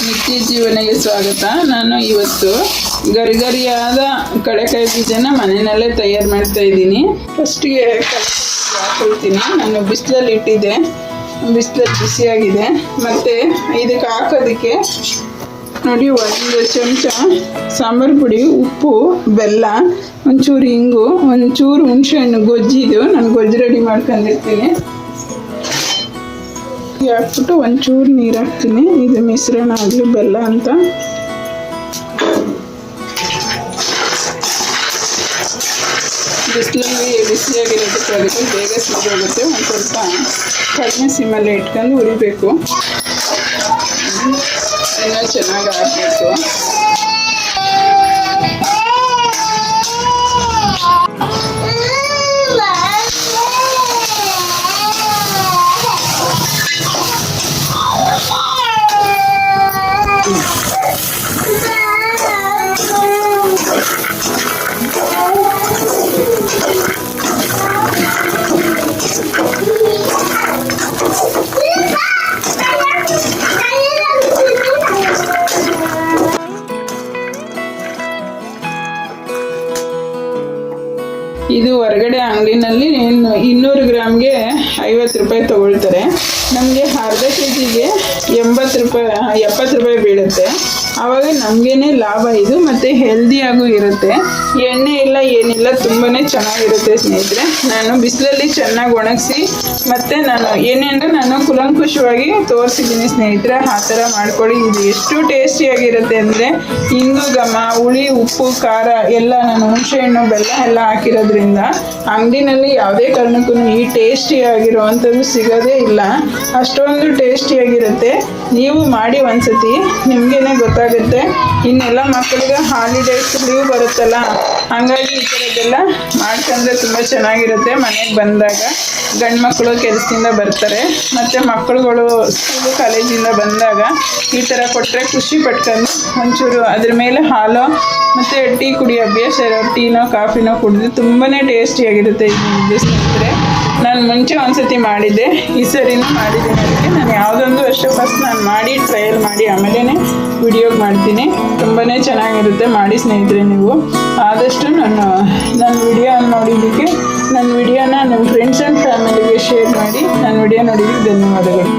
ನಿತ್ಯ ಜೀವನಕ್ಕೆ ಸ್ವಾಗತ. ನಾನು ಇವತ್ತು ಗರಿಗರಿಯಾದ ಕಡಲೆಕಾಯಿ ಬೀಜನ ಮನೆಯಲ್ಲೇ ತಯಾರು ಮಾಡ್ತಾ ಇದ್ದೀನಿ. ಫಸ್ಟಿಗೆ ಹಾಕೊಳ್ತೀನಿ. ನಾನು ಬಿಸಿಲಲ್ಲಿ ಇಟ್ಟಿದ್ದೆ, ಬಿಸಿಲಲ್ಲಿ ಬಿಸಿಯಾಗಿದೆ. ಮತ್ತು ಇದಕ್ಕೆ ಹಾಕೋದಕ್ಕೆ ನೋಡಿ, 1 ಚಮಚ ಸಾಂಬಾರು ಪುಡಿ, ಉಪ್ಪು, ಬೆಲ್ಲ, ಒಂಚೂರು ಇಂಗು, ಒಂಚೂರು ಹುಣಸೆಹಣ್ಣು ಗೊಜ್ಜಿದು. ನಾನು ಗೊಜ್ಜು ರೆಡಿ ಮಾಡ್ಕೊಂಡಿರ್ತೀನಿ. ಹಾಕ್ಬಿಟ್ಟು ಒಂಚೂರು ನೀರು ಹಾಕ್ತೀನಿ. ಇದು ಮಿಶ್ರಣ ಆಗಲಿ ಬೆಲ್ಲ ಅಂತ. ಬಿಸಿಲಲ್ಲಿ ಬಿಸಿಯಾಗಿರೋದಕ್ಕೆ ಅದಕ್ಕೆ ಬೇಗ ಸಿಗೋಗುತ್ತೆ. ಒಂದು ಸ್ವಲ್ಪ ಕಡಿಮೆ ಸಿಮ್ಮಲ್ಲಿ ಇಟ್ಕೊಂಡು ಉರಿಬೇಕು. ಇನ್ನೂ ಚೆನ್ನಾಗಿ ಹಾಕಬೇಕು. ಇದು ಹೊರಗಡೆ ಅಂಗಡಿನಲ್ಲಿ 200 ಗ್ರಾಮ್ಗೆ 50 ರೂಪಾಯಿ ತಗೊಳ್ತಾರೆ. ನಮಗೆ ಅರ್ಧ ಕೆಜಿಗೆ 70 ರೂಪಾಯಿ ಬೀಳುತ್ತೆ. ಆವಾಗ ನಮಗೇನೆ ಲಾಭ ಇದು. ಮತ್ತು ಹೆಲ್ದಿಯಾಗೂ ಇರುತ್ತೆ. ಎಣ್ಣೆ ಇಲ್ಲ ಏನಿಲ್ಲ, ತುಂಬಾ ಚೆನ್ನಾಗಿರುತ್ತೆ ಸ್ನೇಹಿತರೆ. ನಾನು ಬಿಸಿಲಲ್ಲಿ ಚೆನ್ನಾಗಿ ಒಣಗಿಸಿ ಮತ್ತು ನಾನು ಕುಲಂಕುಷವಾಗಿ ತೋರಿಸಿದ್ದೀನಿ ಸ್ನೇಹಿತರೆ. ಆ ಥರ ಮಾಡ್ಕೊಳ್ಳಿ. ಇದು ಎಷ್ಟು ಟೇಸ್ಟಿಯಾಗಿರುತ್ತೆ ಅಂದರೆ, ಇಂಗು, ಘಮ, ಹುಳಿ, ಉಪ್ಪು, ಖಾರ ಎಲ್ಲ ನಾನು ಹುಣಸೆಹಣ್ಣು, ಬೆಲ್ಲ ಎಲ್ಲ ಹಾಕಿರೋದ್ರಿಂದ ಅಂಗಡಿನಲ್ಲಿ ಯಾವುದೇ ಕಾರಣಕ್ಕೂ ಈ ಟೇಸ್ಟಿಯಾಗಿರುವಂಥದ್ದು ಸಿಗೋದೇ ಇಲ್ಲ. ಅಷ್ಟೊಂದು ಟೇಸ್ಟಿಯಾಗಿರುತ್ತೆ. ನೀವು ಮಾಡಿ ಒಂದ್ಸತಿ, ನಿಮಗೇನೆ ಗೊತ್ತಾಗುತ್ತೆ. ಇನ್ನೆಲ್ಲ ಮಕ್ಕಳಿಗೆ ಹಾಲಿಡೇಸ್ ಲೀವ್ ಬರುತ್ತಲ್ಲ, ಹಾಗಾಗಿ ಈ ಥರದ್ದೆಲ್ಲ ಮಾಡ್ಕೊಂಡ್ರೆ ತುಂಬ ಚೆನ್ನಾಗಿರುತ್ತೆ. ಮನೆಗೆ ಬಂದಾಗ ಗಂಡು ಮಕ್ಕಳು ಕೆಲಸದಿಂದ ಬರ್ತಾರೆ, ಮತ್ತು ಮಕ್ಕಳುಗಳು ಸ್ಕೂಲು ಕಾಲೇಜಿಂದ ಬಂದಾಗ ಈ ಥರ ಕೊಟ್ಟರೆ ಖುಷಿ ಪಟ್ಕೊಂಡು ಒಂಚೂರು ಅದ್ರ ಮೇಲೆ ಹಾಲು ಮತ್ತು ಟೀ ಕುಡಿಯೋ ಅಭ್ಯಾಸ ಇರೋ ಟೀನೋ ಕಾಫಿನೋ ಕುಡಿದು ತುಂಬಾ ಟೇಸ್ಟಿಯಾಗಿರುತ್ತೆ ಇದು ಸ್ನೇಹಿತರೆ. ನಾನು ಮುಂಚೆ ಒಂದ್ಸತಿ ಮಾಡಿದ್ದೆ, ಈ ಸರಿನೂ ಮಾಡಿದ್ದೀನಿ. ಅದಕ್ಕೆ ನಾನು ಯಾವುದೊಂದು ಅಷ್ಟೇ ಫಸ್ಟ್ ನಾನು ಮಾಡಿ ಟ್ರಯಲ್ ಮಾಡಿ ಆಮೇಲೆ ವಿಡಿಯೋಗೆ ಮಾಡ್ತೀನಿ. ತುಂಬಾ ಚೆನ್ನಾಗಿರುತ್ತೆ. ಮಾಡಿ ಸ್ನೇಹಿತರೆ, ನೀವು ಆದಷ್ಟು ನನ್ನ ವಿಡಿಯೋ ನೋಡಿದ್ದಕ್ಕೆ ನನ್ನ ವಿಡಿಯೋನ ನಿಮ್ಮ ಫ್ರೆಂಡ್ಸ್ ಆ್ಯಂಡ್ ಫ್ಯಾಮಿಲಿಗೆ ಶೇರ್ ಮಾಡಿ. ನನ್ನ ವಿಡಿಯೋ ನೋಡಿದ್ದಕ್ಕೆ ಧನ್ಯವಾದಗಳು.